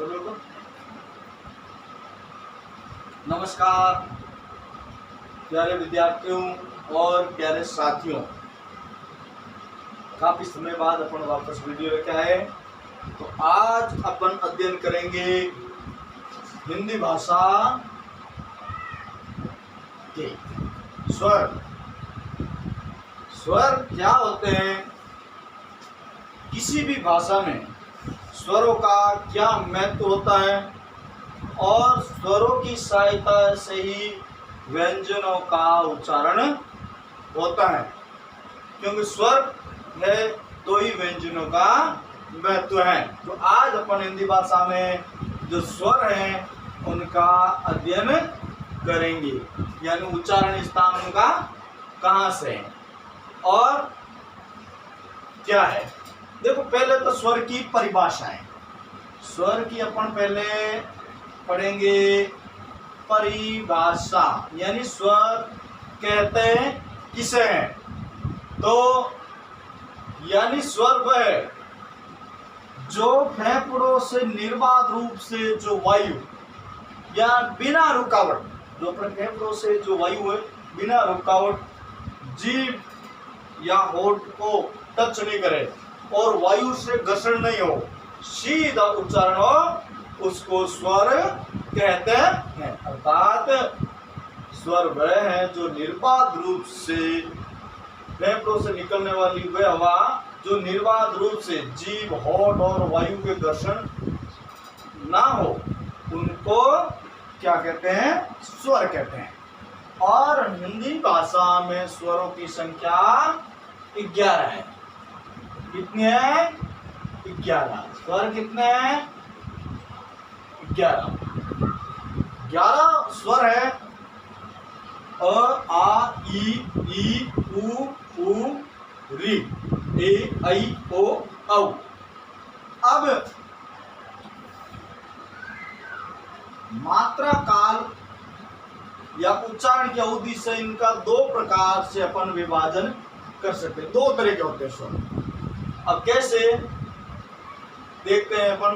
चलो नमस्कार प्यारे विद्यार्थियों और प्यारे साथियों, काफी समय बाद अपन वापस वीडियो लेके आए। तो आज अपन अध्ययन करेंगे हिंदी भाषा के स्वर। स्वर क्या होते हैं, किसी भी भाषा में स्वरों का क्या महत्व होता है और स्वरों की सहायता से ही व्यंजनों का उच्चारण होता है, क्योंकि स्वर है तो ही व्यंजनों का महत्व है। तो आज अपन हिंदी भाषा में जो स्वर हैं उनका अध्ययन करेंगे, यानी उच्चारण स्थान उनका कहाँ से है और क्या है। देखो, पहले तो स्वर की परिभाषा है। स्वर की अपन पहले पढ़ेंगे परिभाषा, यानी स्वर कहते हैं किसे हैं। तो यानी स्वर वह जो फेफड़ों से निर्बाध रूप से जो वायु या बिना रुकावट, जो अपने फेफड़ों से जो वायु है बिना रुकावट जीभ या होठ को टच नहीं करे और वायु से घर्षण नहीं हो, सीधा उच्चारण हो, उसको स्वर कहते हैं। अर्थात स्वर वह है जो निर्बाध रूप से फेफड़ों से निकलने वाली वह हवा जो निर्बाध रूप से जीभ, होठ और वायु के घर्षण ना हो, उनको क्या कहते हैं, स्वर कहते हैं। और हिंदी भाषा में स्वरों की संख्या 11 है। कितने हैं? 11। स्वर कितने हैं? 11 स्वर है। अ, आ, ई, उ, री, ए, ऐ, ओ, औ। अब मात्रा काल या उच्चारण की अवधि से इनका दो प्रकार से अपन विभाजन कर सकते हैं। दो तरह के होते हैं स्वर। अब कैसे देखते हैं अपन,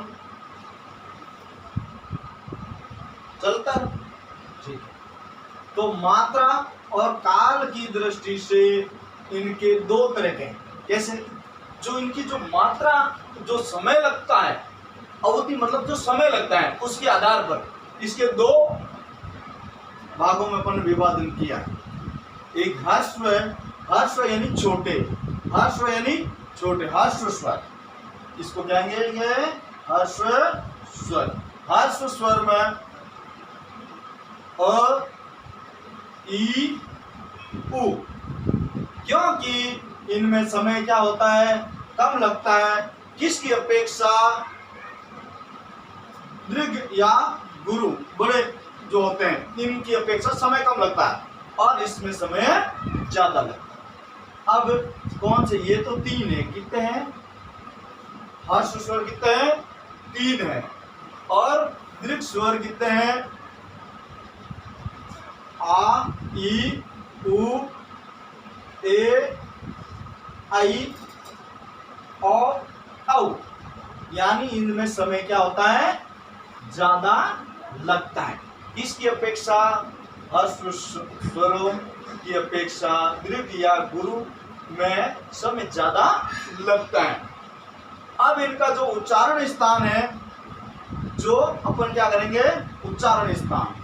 चलता है ठीक है। तो मात्रा और काल की दृष्टि से इनके दो तरह के हैं। कैसे? जो इनकी जो मात्रा, जो समय लगता है, अवधि मतलब जो समय लगता है, उसके आधार पर इसके दो भागों में अपन विभाजन किया है। एक ह्रस्व है, ह्रस्व यानी छोटे, ह्रस्व यानी छोटे, ह्रस्व स्वर, इसको कहेंगे ये ह्रस्व स्वर। ह्रस्व स्वर में अ, ई, उ, क्योंकि इनमें समय क्या होता है, कम लगता है। किसकी अपेक्षा? दीर्घ या गुरु बड़े जो होते हैं, इनकी अपेक्षा समय कम लगता है और इसमें समय ज्यादा लगता है। अब कौन से? ये तो 3 है। कितने हैं? ह्रस्व स्वर कितने हैं? 3 है। और दीर्घ स्वर कितने हैं? आ, ई, उ, ए, ऐ, ओ, औ। यानी इनमें समय क्या होता है, ज्यादा लगता है। इसकी अपेक्षा ह्रस्व स्वरों की अपेक्षा दीर्घ या गुरु में समय ज्यादा लगता है। अब इनका जो उच्चारण स्थान है, जो अपन क्या करेंगे, उच्चारण स्थान।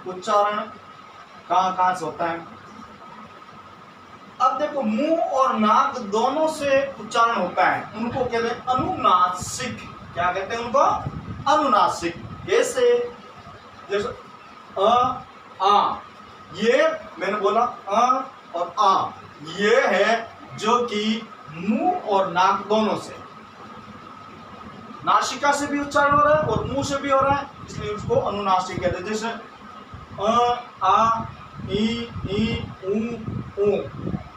उच्चारण कहां से होता है? अब देखो, मुंह और नाक दोनों से उच्चारण होता है, उनको कहते हैं अनुनासिक। क्या कहते हैं उनको? अनुनासिक। कैसे? जैसे अ, आ, ये मैंने बोला अ और आ, ये है जो कि मुंह और नाक दोनों से, नासिका से भी उच्चारण हो रहा है और मुंह से भी हो रहा है, इसलिए उसको अनुनासिक कहते हैं। जैसे अ, आ, ई, उ।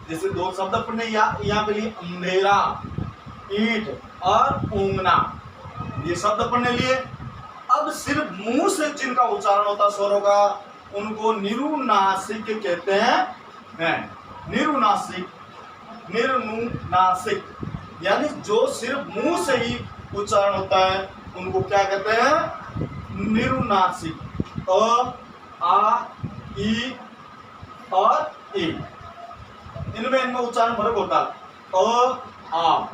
जैसे दो शब्द अपने यहाँ पे लिए अंधेरा, ईंट और ऊंगना, ये शब्द पढ़ने लिए। अब सिर्फ मुंह से जिनका उच्चारण होता है स्वरों का, उनको निरुनासिक कहते हैं। निरुनासिक, निर्नुनासिक, यानी जो सिर्फ मुंह से ही उच्चारण होता है उनको क्या कहते हैं? निरुनासिक। अ, आ, ई और ई, इनमें उच्चारण फर्क होता है। अ, आ,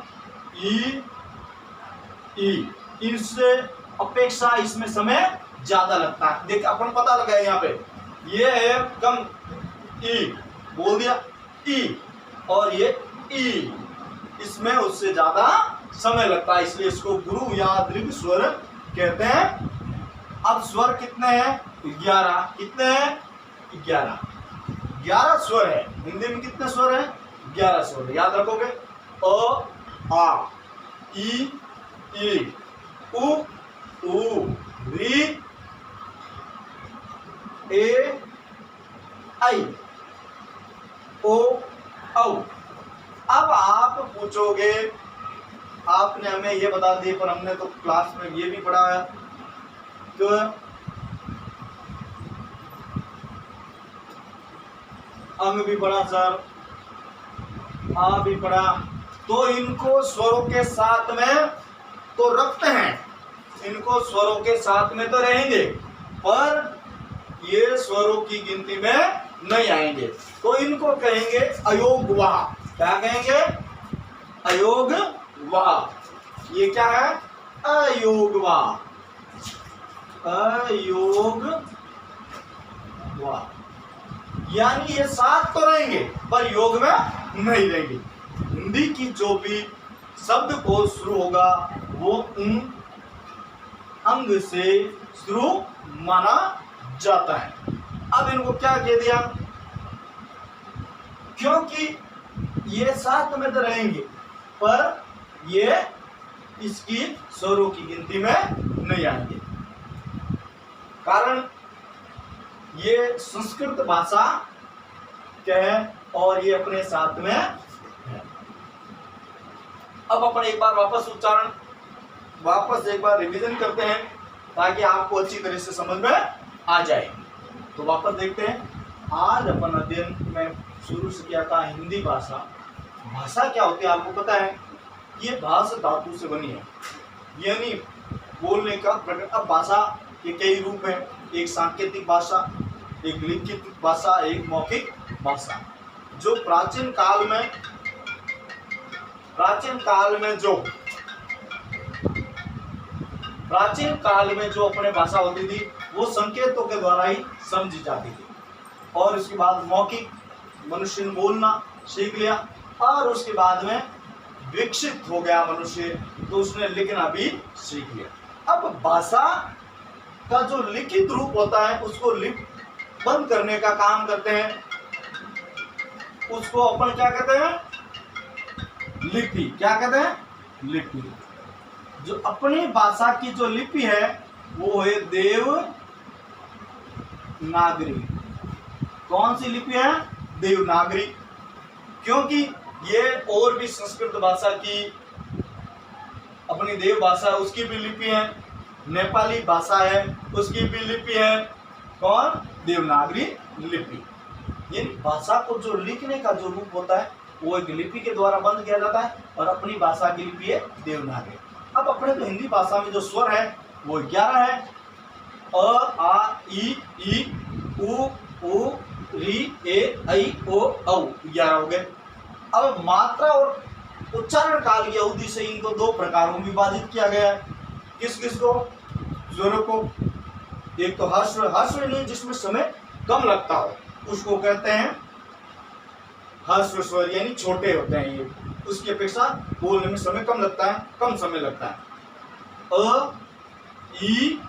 ई, इससे अपेक्षा इसमें समय ज्यादा लगता है। देख अपन पता लगा है यहाँ पे, ये है कम ई, बोल दिया ई, और ये ई, इसमें उससे ज्यादा समय लगता है, इसलिए इसको गुरु या दीर्घ स्वर कहते हैं। अब स्वर कितने हैं? 11। कितने हैं? 11। 11 स्वर है। हिंदी में कितने स्वर हैं? 11 स्वर। याद रखोगे? अ, आ, ई, उ, री, ए, आई, ओ, औ। अब आप पूछोगे, आपने हमें ये बता दिए पर हमने तो क्लास में ये भी पढ़ा है, तो अंग भी पढ़ा सर, आ भी पढ़ा, तो इनको स्वरों के साथ में तो रखते हैं, इनको स्वरों के साथ में तो रहेंगे, पर ये स्वरों की गिनती में नहीं आएंगे, तो इनको कहेंगे अयोगवाह। क्या कहेंगे? अयोगवाह। ये क्या है? अयोगवाह। अयोगवाह, यानी ये साथ तो रहेंगे पर योग में नहीं रहेंगे। हिंदी की जो भी शब्द को शुरू होगा वो अंग से शुरू माना जाता है। अब इनको क्या कह दिया? क्योंकि ये साथ में तो रहेंगे पर ये इसकी स्वरों की गिनती में नहीं आएंगे, कारण ये संस्कृत भाषा के है और ये अपने साथ में है। अब अपन एक बार वापस एक बार रिवीजन करते हैं ताकि आपको अच्छी तरह से समझ में आ जाए। तो वापस देखते हैं। आज अपन अध्ययन में शुरू से किया था हिंदी भाषा। भाषा क्या होती है आपको पता है? ये भाषा धातु से बनी है, यानी बोलने का प्रकट। अब भाषा के कई रूप हैं, एक सांकेतिक भाषा, एक लिखित भाषा, एक मौखिक भाषा। जो प्राचीन काल में जो अपने भाषा होती थी वो संकेतों के द्वारा ही समझी जाती थी, और उसके बाद मौखिक मनुष्य ने बोलना सीख लिया, और उसके बाद में विकसित हो गया मनुष्य तो उसने लिखना भी सीख लिया। अब भाषा का जो लिखित रूप होता है उसको बंद करने का काम करते हैं, उसको अपन क्या कहते हैं? लिपि। क्या कहते हैं? लिपि। जो अपनी भाषा की जो लिपि है वो है देवनागरी। कौन सी लिपि है? देवनागरी। क्योंकि ये और भी संस्कृत भाषा की अपनी देव भाषा उसकी भी लिपि है, नेपाली भाषा है उसकी भी लिपि है। कौन? देवनागरी लिपि। ये भाषा को जो लिखने का जो रूप होता है वो एक लिपि के द्वारा बंद किया जाता है, और अपनी भाषा की लिपि है देवनागरी। अब अपने तो हिंदी भाषा में जो स्वर है वो 11 है। अ, आ, ई, उ, री, ए, ऐ, ओ, औ 11 हो गए। अब मात्रा और उच्चारण काल की अवधि से इनको 2 प्रकारों में विभाजित किया गया है। किस किस को? स्वरों को। एक तो हर्ष नहीं, जिसमें समय कम लगता हो उसको कहते हैं हर्ष स्वर, यानी छोटे होते हैं ये, उसकी अपेक्षा बोलने में समय कम समय लगता है। अ, ई,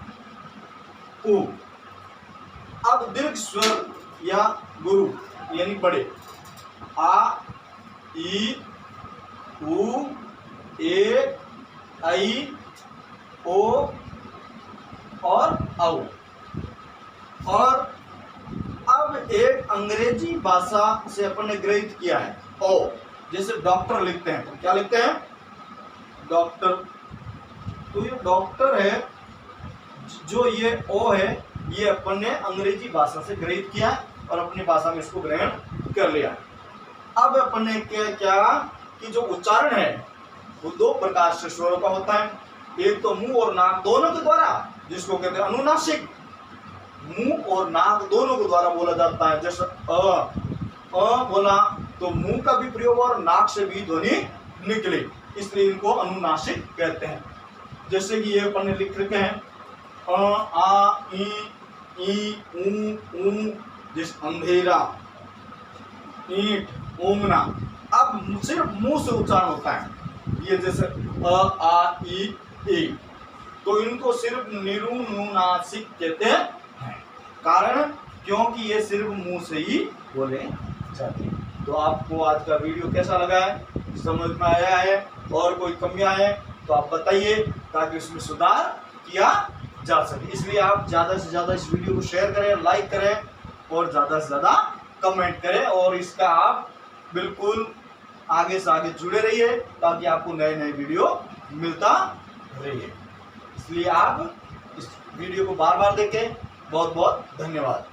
उ। अब दीर्घ स्वर या गुरु यानी बड़े, आ, ई, उ, ए, ऐ, ओ और औ। और अब एक अंग्रेजी भाषा से अपन ने ग्रहित किया है ओ। जैसे डॉक्टर लिखते हैं तो क्या लिखते हैं? डॉक्टर। तो ये डॉक्टर है, जो ये ओ है ये अपन ने अंग्रेजी भाषा से ग्रहित किया और अपनी भाषा में इसको ग्रहण कर लिया। अब अपन ने क्या कि जो उच्चारण है वो दो प्रकार से स्वरों का होता है। एक तो मुंह और नाक दोनों के द्वारा, जिसको कहते हैं अनुनासिक। मुंह और नाक दोनों के द्वारा बोला जाता है। जैसे अ बोला तो मुंह का भी प्रयोग और नाक से भी ध्वनि निकले, इसलिए इनको अनुनासिक कहते हैं। जैसे कि ये अपन ने लिख रखे हैं अ आ ई ऊ जिस अंधेरा, ईंट, ऊंगना। अब सिर्फ मुंह से उच्चारण होता है। ये जैसे अ आ ई, तो इनको सिर्फ निरुनुनासिक कहते हैं। कारण क्योंकि ये सिर्फ मुंह से ही बोले जाते हैं। तो आपको आज का वीडियो कैसा लगा है, समझ में आया है, और कोई कमियां है तो आप बताइए, ताकि उसमें सुधार किया जा सके। इसलिए आप ज़्यादा से ज़्यादा इस वीडियो को शेयर करें, लाइक करें और ज़्यादा से ज़्यादा कमेंट करें, और इसका आप बिल्कुल आगे से आगे जुड़े रहिए, ताकि आपको नए नए वीडियो मिलता रहिए। इसलिए आप इस वीडियो को बार बार देखें। बहुत बहुत धन्यवाद।